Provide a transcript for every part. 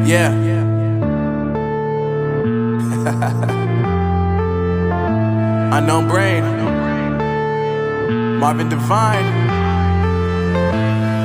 Yeah. Unknown Brain, Marvin Divine.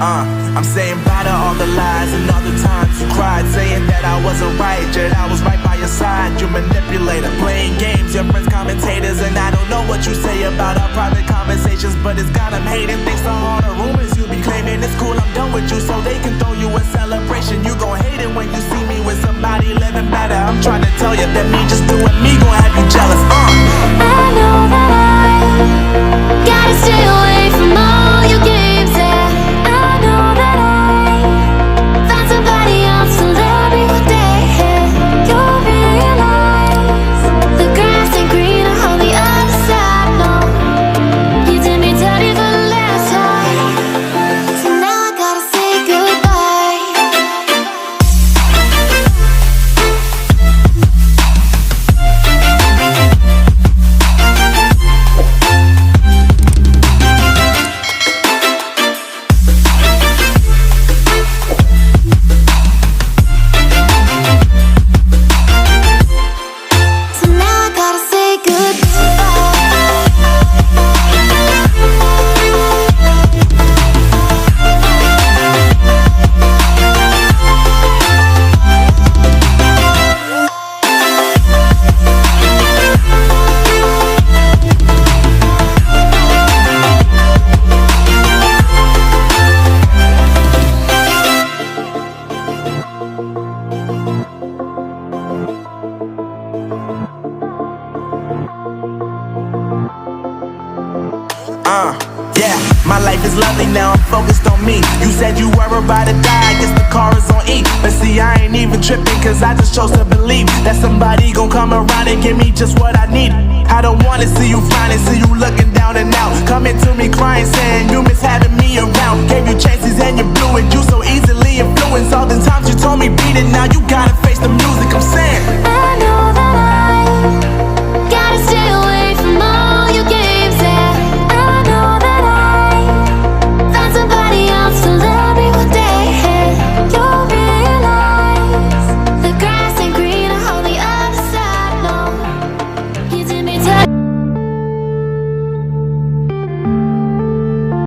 I'm saying bye to all the lies and all the times you cried, saying that I wasn't right, yet I was right by your side. You manipulator, playing games, your friends commentators, and I don't know what you say about our private conversations, but it's got them hating. Thanks to all the rumors you be claiming. It's cool, I'm done with you, so they can throw you a celebration. You gon' hate it when you see me with somebody living better. I'm trying to tell you that me just doing me gon' have you jealous. I know that I gotta stay away from all your games, yeah. I know that I found somebody else to love me one day, yeah. You'll realize the grass ain't greener on the other side, no. You did me dirty for the last time, so now I gotta say goodbye. So now I gotta say Yeah, my life is lovely now, I'm focused on me. You said you were about to die, I guess the car is on E. But see, I ain't even tripping, cause I just chose to believe that somebody gon' come around and give me just what I need. I don't wanna see you frowning, see you looking down and out, coming to me crying, saying you miss having